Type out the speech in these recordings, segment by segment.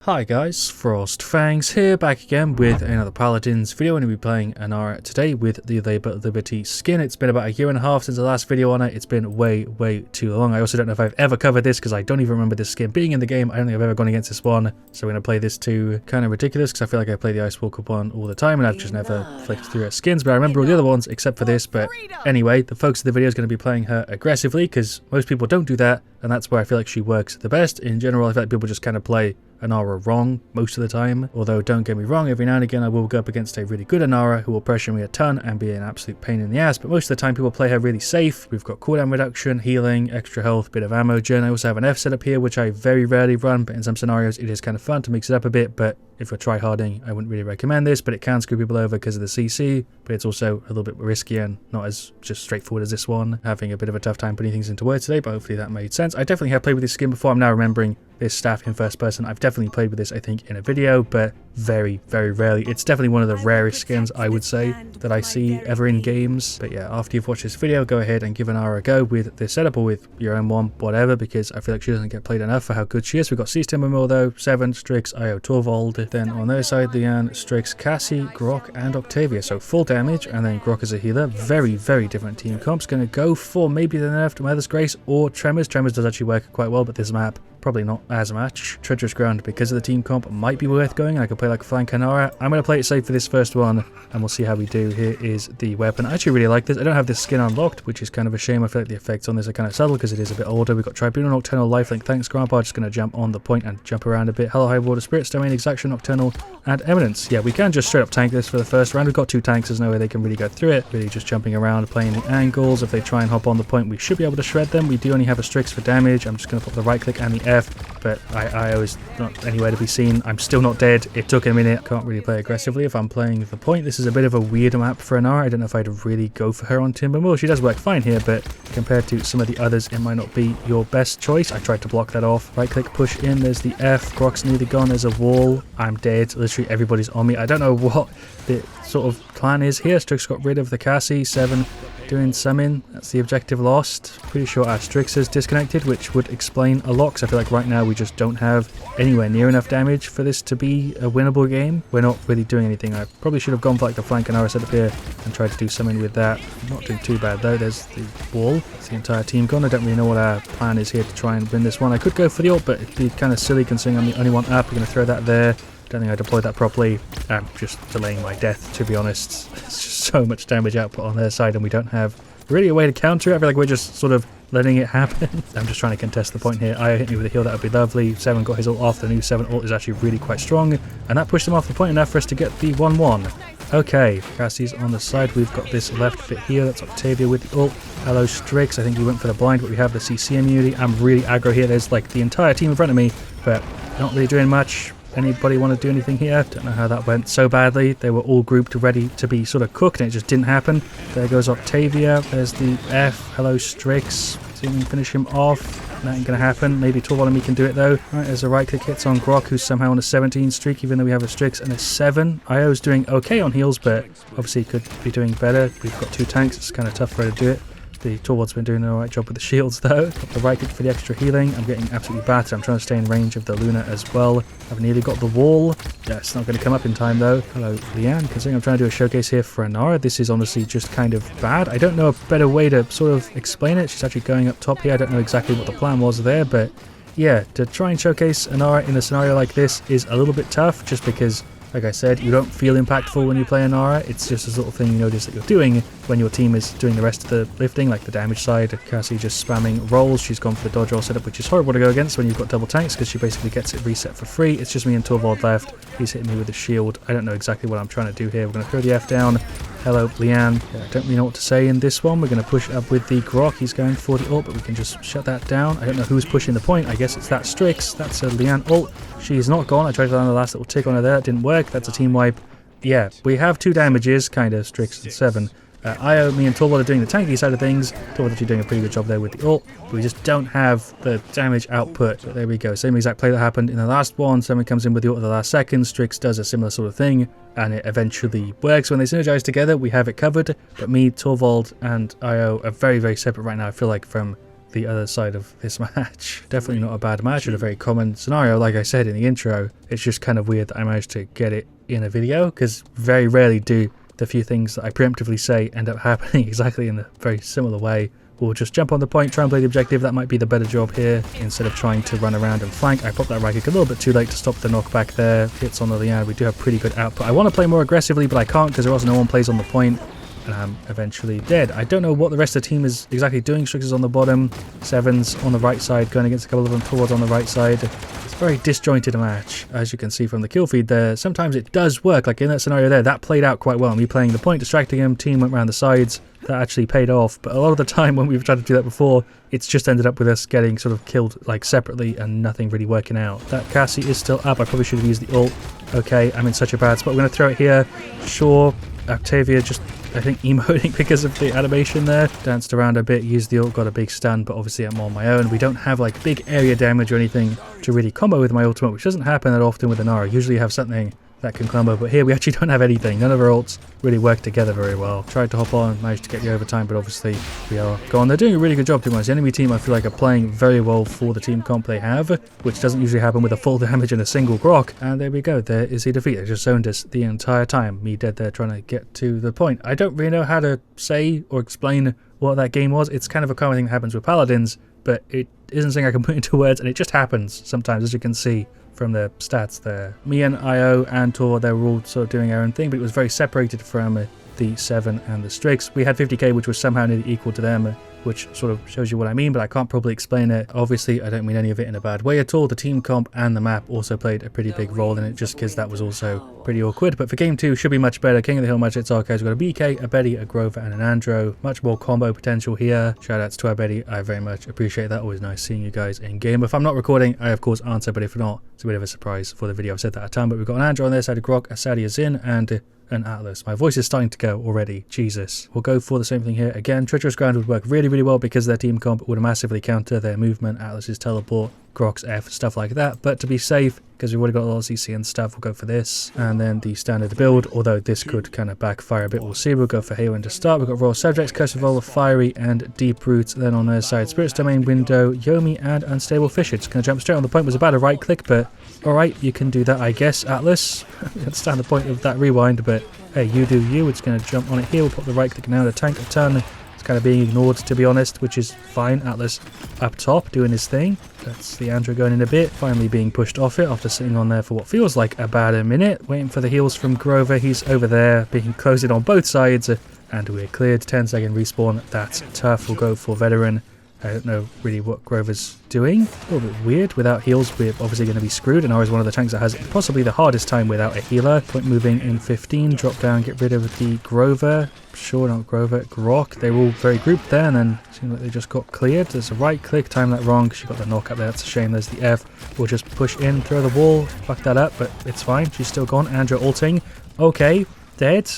Hi guys, FrostFangs here, back again with another Paladins video. I'm going to be playing Inara today with the Labour Liberty skin. It's been about a year and a half since the last video on it. It's been way too long. I also don't know if I've ever covered this because I don't even remember this skin being in the game. I don't think I've ever gone against this one. So we're going to play this too. Kind of ridiculous because I feel like I play the Ice Walker one all the time and I've just never flicked through her skins. But I remember all the other ones except for this. But anyway, the focus of the video is going to be playing her aggressively because most people don't do that. And that's where I feel like she works the best. In general, I feel like people just kind of play Inara wrong most of the time, although don't get me wrong, every now and again I will go up against a really good Inara who will pressure me a ton and be an absolute pain in the ass, but most of the time people play her really safe. We've got cooldown reduction, healing, extra health, bit of ammo gen. I also have an F setup here which I very rarely run, but in some scenarios it is kind of fun to mix it up a bit. But if you're tryharding, I wouldn't really recommend this, but it can screw people over because of the CC, but it's also a little bit risky and not as just straightforward as this one. Having a bit of a tough time putting things into words today, but hopefully that made sense. I definitely have played with this skin before. I'm now remembering this staff in first person. I've definitely played with this, I think, in a video, but very rarely. It's definitely one of the rarest skins, I would say, that I see ever in games. But yeah, after you've watched this video, go ahead and give Inara a go with this setup or with your own one, whatever, because I feel like she doesn't get played enough for how good she is. We've got Cease Timbermill though, Seven, Strix, Io, Torvald. Then on their side, Leanne, Strix, Cassie, Grok, and Octavia. So full damage, and then Grok as a healer. Very different team comps. Gonna go for maybe the nerfed Mother's Grace or Tremors. Tremors does actually work quite well, but this map probably not as much. Treacherous Ground, because of the team comp, might be worth going. I could play like a flank Inara. I'm going to play it safe for this first one, and we'll see how we do. Here is the weapon. I actually really like this. I don't have this skin unlocked, which is kind of a shame. I feel like the effects on this are kind of subtle because it is a bit older. We've got Tribunal, Nocturnal, Lifelink. Thanks, Grandpa. Just going to jump on the point and jump around a bit. Hello, High Water, Spirits, Domain, Exaction, Nocturnal, and Eminence. Yeah, we can just straight up tank this for the first round. We've got two tanks. There's no way they can really go through it. Really just jumping around, playing the angles. If they try and hop on the point, we should be able to shred them. We do only have a Strix for damage. I'm just going to put the right click and the F, but I was not anywhere to be seen. I'm still not dead. It took a minute. Can't really play aggressively if I'm playing the point. This is a bit of a weird map for Inara. I don't know if I'd really go for her on Timbermill. She does work fine here, but compared to some of the others, it might not be your best choice. I tried to block that off. Right click, push in. There's the F. Grok's nearly gone. There's a wall. I'm dead. Literally everybody's on me. I don't know what the sort of plan is here. Strix got rid of the Cassie. Seven doing summon. That's the objective lost. Pretty sure our Strix is disconnected, which would explain a lot, because I feel like right now we just don't have anywhere near enough damage for this to be a winnable game. We're not really doing anything. I probably should have gone for like the flank Inara setup here and tried to do something with that. Not doing too bad though. There's the wall. That's the entire team gone. I don't really know what our plan is here to try and win this one. I could go for the ult, but it'd be kind of silly considering I'm the only one up. We're going to throw that there. Don't think I deployed that properly. I'm just delaying my death, to be honest. It's just so much damage output on their side and we don't have really a way to counter it. I feel like we're just sort of letting it happen. I'm just trying to contest the point here. Io hit me with a heal, that would be lovely. Seven got his ult off. The new Seven ult is actually really quite strong, and that pushed him off the point enough for us to get the 1-1. Okay, Cassie's on the side. We've got this left bit here. That's Octavia with the ult. Hello, Strix. I think he went for the blind, but we have the CC immunity. I'm really aggro here. There's like the entire team in front of me, but not really doing much. Anybody want to do anything here? Don't know how that went so badly. They were all grouped ready to be sort of cooked and it just didn't happen. There goes Octavia. There's the F. Hello, Strix. See if we can finish him off. That ain't gonna happen. Maybe Torvald and me can do it though. Right, there's a right click hits on Grok, who's somehow on a 17 streak, even though we have a Strix and a 7. Io's doing okay on heals, but obviously could be doing better. We've got two tanks. It's kind of tough for her to do it. The Torvald's been doing an alright job with the shields though. Got the right click for the extra healing. I'm getting absolutely battered. I'm trying to stay in range of the Luna as well. I've nearly got the wall. Yeah, it's not going to come up in time though. Hello, Leanne. Considering I'm trying to do a showcase here for Inara, this is honestly just kind of bad. I don't know a better way to sort of explain it. She's actually going up top here. I don't know exactly what the plan was there, but yeah, to try and showcase Inara in a scenario like this is a little bit tough, just because, like I said, you don't feel impactful when you play Inara. It's just a sort of thing you notice that you're doing when your team is doing the rest of the lifting, like the damage side. Cassie just spamming rolls. She's gone for the dodge roll setup, which is horrible to go against when you've got double tanks, because she basically gets it reset for free. It's just me and Torvald left. He's hitting me with a shield. I don't know exactly what I'm trying to do here. We're going to throw the F down. Hello, Leanne. Yeah, I don't really know what to say in this one. We're going to push up with the Grok. He's going for the ult, but we can just shut that down. I don't know who's pushing the point. I guess it's that Strix. That's a Leanne ult. She's not gone. I tried to land the last little tick on her there. It didn't work. That's a team wipe. Yeah, we have two damages, kind of, Strix and 7. Io, me and Torvald are doing the tanky side of things. Torvald's actually doing a pretty good job there with the ult. But we just don't have the damage output. But there we go. Same exact play that happened in the last one. Someone comes in with the ult at the last second. Strix does a similar sort of thing. And it eventually works. When they synergize together, we have it covered. But me, Torvald, and Io are very separate right now. I feel like from the other side of this match. Definitely not a bad match and a very common scenario. Like I said in the intro, it's just kind of weird that I managed to get it in a video, because very rarely do the few things that I preemptively say end up happening exactly in a very similar way. We'll just jump on the point, try and play the objective. That might be the better job here, instead of trying to run around and flank. I popped that right kick a little bit too late to stop the knockback there. Hits on the end. We do have pretty good output. I want to play more aggressively, but I can't because there else no one plays on the point, and I'm eventually dead. I don't know what the rest of the team is exactly doing. Strix's on the bottom, Sevens on the right side, going against a couple of them towards on the right side. It's a very disjointed match, as you can see from the kill feed there. Sometimes it does work, like in that scenario there, that played out quite well. Me playing the point, distracting him, team went around the sides. That actually paid off, but a lot of the time when we've tried to do that before, it's just ended up with us getting sort of killed like separately and nothing really working out. That Cassie is still up. I probably should have used the ult. Okay, I'm in such a bad spot. We're going to throw it here. Sure, Octavia just, I think, emoting because of the animation there. Danced around a bit, used the ult, got a big stun, but obviously I'm on my own. We don't have like big area damage or anything to really combo with my ultimate, which doesn't happen that often with Inara. Usually you have something that can combo, but here we actually don't have anything. None of our ults really work together very well. Tried to hop on, managed to get the overtime, but obviously we are gone. They're doing a really good job, to be honest. The enemy team, I feel like, are playing very well for the team comp they have, which doesn't usually happen with a full damage and a single grok. And there we go. There is the defeat. They just zoned us the entire time. Me dead there trying to get to the point. I don't really know how to say or explain what that game was. It's kind of a common thing that happens with Paladins, but it isn't something I can put into words, and it just happens sometimes, as you can see from the stats there. Me and IO and Tor, they were all sort of doing our own thing, but it was very separated from the Seven and the Strix. We had 50k, which was somehow nearly equal to them, which sort of shows you what I mean, but I can't probably explain it. Obviously, I don't mean any of it in a bad way at all. The team comp and the map also played a pretty big role in it, just because that was also pretty awkward. But for game 2, should be much better. King of the Hill match, it's archives. We've got a BK, a Betty, a Grover, and an Andro. Much more combo potential here. Shoutouts to our Betty. I very much appreciate that. Always nice seeing you guys in game. If I'm not recording, I of course answer, but if not, it's a bit of a surprise for the video. I've said that a ton, but we've got an Andro on this side, a Grok, a Sadia Zin, and an Atlas. My voice is starting to go already. Jesus. We'll go for the same thing here. Again, Treacherous Ground would work really, really well because their team comp would massively counter their movement, Atlas's teleport, Grok's F, stuff like that. But to be safe, because we've already got a lot of CC and stuff, we'll go for this. And then the standard build, although this could kind of backfire a bit, we'll see. We'll go for Haywin to start. We've got Royal Subjects, Curse of Roll, Fiery, and Deep Roots. Then on their side, Spirit's Domain, Window, Yomi, and Unstable Fish. It's going to jump straight on the point. Was about a right click, but alright, you can do that, I guess, Atlas. I understand the point of that rewind, but hey, you do you. It's going to jump on it here. We'll put the right click now. The tank a ton. It's kind of being ignored, to be honest, which is fine. Atlas up top doing his thing. That's the Andrew going in a bit. Finally being pushed off it after sitting on there for what feels like about a minute. Waiting for the heals from Grover. He's over there being closed in on both sides. And we're cleared. 10-second respawn. That's tough. We'll go for Veteran. I don't know really what Grover's doing. A little bit weird. Without heals, we're obviously going to be screwed. And I was one of the tanks that has possibly the hardest time without a healer. Point moving in 15. Drop down, get rid of the Grover. Sure, not Grover. Grok. They were all very grouped there, and then it seemed like they just got cleared. There's a right click. Time that wrong. She got the knock up there. That's a shame. There's the F. We'll just push in, throw the wall. Fuck that up, but it's fine. She's still gone. Andrew ulting. Okay. Dead.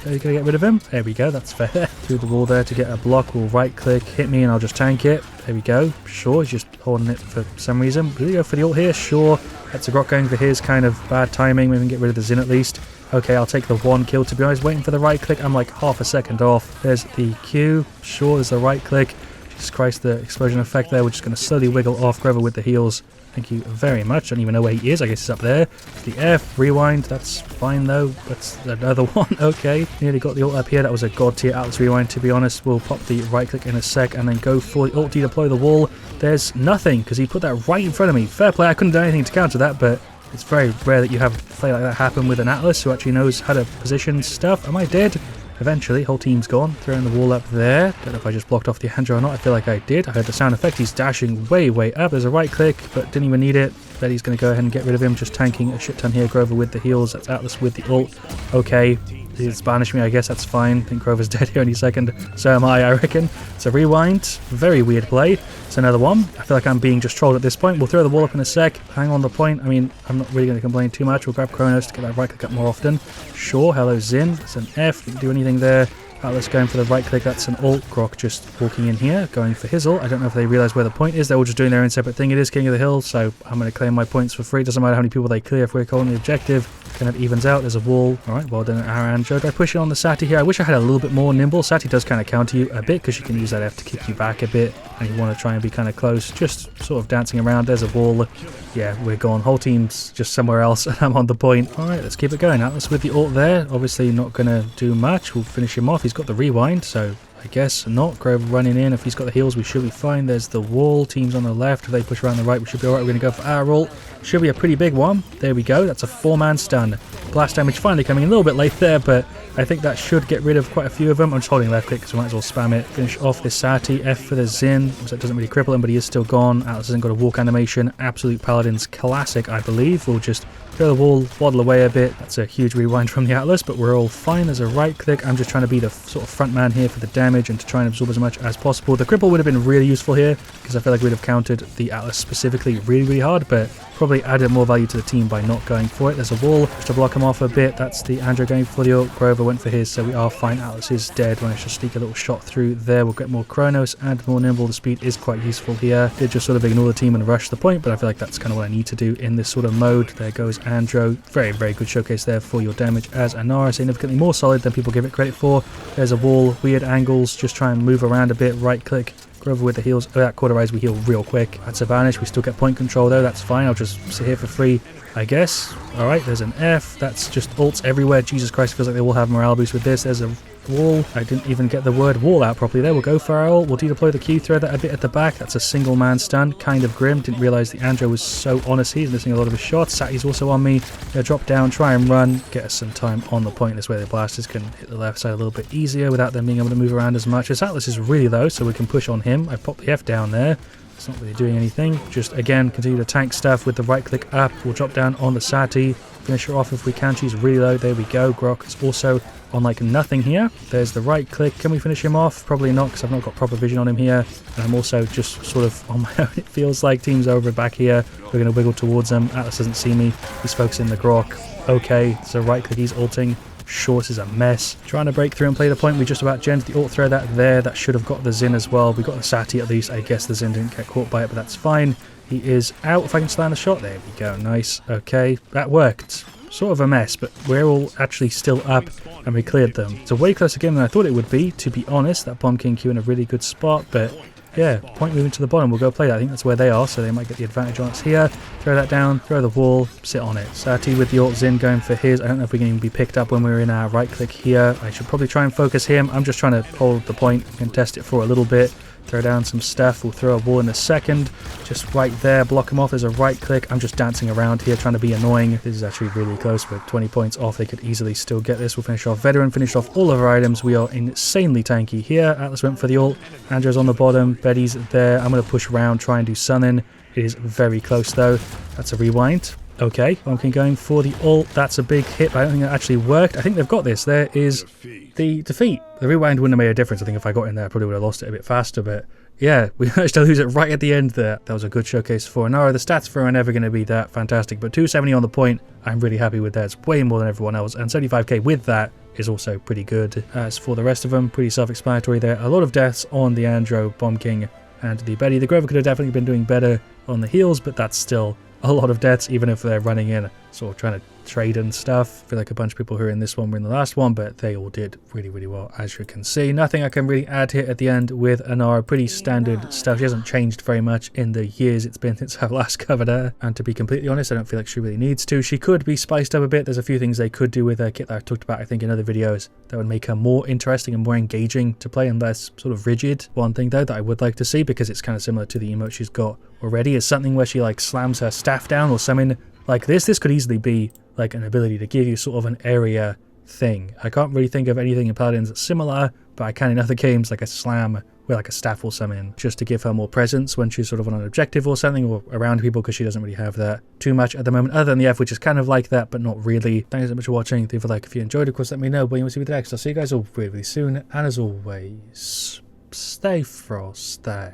Are you going to get rid of him? There we go, that's fair. Through the wall there to get a block. We'll right click, hit me, and I'll just tank it. There we go. Sure, he's just holding it for some reason. Will he go for the ult here? Sure. That's a Grok going for his kind of bad timing. Maybe we can get rid of the Zin at least. Okay, I'll take the one kill, to be honest. Waiting for the right click. I'm like half a second off. There's the Q. Sure, there's the right click. Jesus Christ, the explosion effect there. We're just going to slowly wiggle off Grover with the heals. Thank you very much. Don't even know where he is. I guess he's up there. The F, rewind. That's fine though. That's another one. Okay. Nearly got the ult up here. That was a god tier Atlas rewind, to be honest. We'll pop the right click in a sec and then go for the ult, deploy the wall. There's nothing because he put that right in front of me. Fair play. I couldn't do anything to counter that, but it's very rare that you have a play like that happen with an Atlas who actually knows how to position stuff. Am I dead? Eventually, whole team's gone. Throwing the wall up there. Don't know if I just blocked off the Andrew or not. I feel like I did. I heard the sound effect. He's dashing way, way up. There's a right click, but didn't even need it. Betty's going to go ahead and get rid of him. Just tanking a shit ton here. Grover with the heals. That's Atlas with the ult. Okay. He's banished me, I guess. That's fine. I think Grover's dead here any second. So am I reckon. It's a rewind. Very weird play. It's another one. I feel like I'm being just trolled at this point. We'll throw the wall up in a sec. Hang on the point. I mean, I'm not really going to complain too much. We'll grab Kronos to get that right click up more often. Sure. Hello, Zin. It's an F. Didn't do anything there. Atlas going for the right click, that's an ult. Grok just walking in here, going for his ult. I don't know if they realise where the point is. They're all just doing their own separate thing. It is King of the Hill, so I'm going to claim my points for free. It doesn't matter how many people they clear if we're calling the objective. kind of evens out. There's a wall. All right, well done, Aranjo. Do I push it on the Sati here? I wish I had a little bit more nimble. Sati does kind of counter you a bit because you can use that F to kick you back a bit, and you want to try and be kind of close, just sort of dancing around. There's a wall. Yeah, we're gone. Whole team's just somewhere else, and I'm on the point. All right, let's keep it going. Atlas with the ult there. Obviously not going to do much. We'll finish him off. He's got the rewind, so I guess not. Grove running in. If he's got the heals, we should be fine. There's the wall. Team's on the left. If they push around the right, we should be alright. We're going to go for our ult. Should be a pretty big one. There we go. That's a 4-man stun. Blast damage finally coming in a little bit late there, but I think that should get rid of quite a few of them. I'm just holding left click because we might as well spam it. Finish off this Sati. F for the Xin. So it doesn't really cripple him, but he is still gone. Atlas hasn't got a walk animation. Absolute Paladins classic, I believe. We'll just go the wall, waddle away a bit. That's a huge rewind from the Atlas, but we're all fine. There's a right click. I'm just trying to be the sort of front man here for the damage and to try and absorb as much as possible. The cripple would have been really useful here because I feel like we'd have countered the Atlas specifically really hard, but probably added more value to the team by not going for it. There's a wall just to block him off a bit. That's the Andrew going for the ult. Grover went for his, so we are fine. Atlas is dead. Managed to sneak a little shot through there. We'll get more Chronos and more nimble. The speed is quite useful here. Did just sort of ignore the team and rush the point, but I feel like that's kind of what I need to do in this sort of mode. There goes Andrew. Very good showcase there for your damage as Inara. Significantly more solid than people give it credit for. There's a wall. Weird angles. Just try and move around a bit. Right click. Grover with the heals. That Quarterize, we heal real quick. That's a banish. We still get point control though. That's fine. I'll just sit here for free, I guess. Alright, there's an F. That's just ults everywhere. Jesus Christ, feels like they will have morale boost with this. There's a wall. I didn't even get the word wall out properly there. We'll go for our ult. We'll dedeploy the Q, throw that a bit at the back. That's a single man stun. Kind of grim. Didn't realize the Andrew was so honest. He's missing a lot of his shots. Sati's also on me. Gonna drop down, try and run, get us some time on the point. This way the blasters can hit the left side a little bit easier without them being able to move around as much. This Atlas is really low, so we can push on him. I popped the F down there. It's not really doing anything. Just again continue to tank stuff with the right click up. We'll drop down on the Sati. Finish her off if we can. She's really low. There we go. Grok is also on like nothing here. There's the right click. Can we finish him off? Probably not because I've not got proper vision on him here. And I'm also just sort of on my own. It feels like team's over back here. We're going to wiggle towards them. Atlas doesn't see me. He's focusing the Grok. Okay, so right click. He's ulting. Short is a mess. Trying to break through and play the point. We just about gen'd the ult throw that there. That should have got the Xin as well. We got the Sati at least. I guess the Xin didn't get caught by it, but that's fine. He is out. If I can slam the shot. There we go. Nice. Okay, that worked. Sort of a mess, but we're all actually still up and we cleared them. It's a way closer game than I thought it would be, to be honest. That Bomb King Q in a really good spot, but yeah, point moving to the bottom. We'll go play that. I think that's where they are, so they might get the advantage on us here. Throw that down, throw the wall, sit on it. Sati with the ult, Xin going for his. I don't know if we can even be picked up when we're in our right click here. I should probably try and focus him. I'm just trying to hold the point and test it for a little bit. Throw down some stuff. We'll throw a wall in a second. Just right there. Block him off. There's a right click. I'm just dancing around here trying to be annoying. This is actually really close. We're 20 points off. They could easily still get this. We'll finish off Veteran. Finish off all of our items. We are insanely tanky here. Atlas went for the ult. Andrew's on the bottom. Betty's there. I'm going to push around. Try and do something. It is very close though. That's a rewind. Okay, Pumpkin going for the ult. That's a big hit, but I don't think that actually worked. I think they've got this. There is the defeat. The rewind wouldn't have made a difference. I think if I got in there, I probably would have lost it a bit faster, but yeah, we managed to lose it right at the end there. That was a good showcase for Inara. The stats for her are never going to be that fantastic, but 270 on the point, I'm really happy with that. It's way more than everyone else, and 75k with that is also pretty good. As for the rest of them, pretty self-explanatory there. A lot of deaths on the Andro, Bomb King, and the Betty. The Grover could have definitely been doing better on the heals, but that's still a lot of deaths, even if they're running in, sort of trying to trade and stuff. I feel like a bunch of people who are in this one were in the last one, but they all did really well, as you can see. Nothing I can really add here at the end with Inara. Pretty standard stuff. She hasn't changed very much in the years it's been since I've last covered her, and to be completely honest, I don't feel like she really needs to. She could be spiced up a bit. There's a few things they could do with her kit that I've talked about, I think, in other videos that would make her more interesting and more engaging to play and less sort of rigid. One thing though that I would like to see, because it's kind of similar to the emote she's got already, is something where she like slams her staff down or something like this. This could easily be like an ability to give you sort of an area thing. I can't really think of anything in Paladins that's similar, but I can in other games, like a slam with like a staff or something, just to give her more presence when she's sort of on an objective or something, or around people, because she doesn't really have that too much at the moment, other than the F, which is kind of like that, but not really. Thanks so much for watching. Leave a like if you enjoyed. Of course, let me know what you want to see with the next. I'll see you guys all really soon, and as always, stay frosty.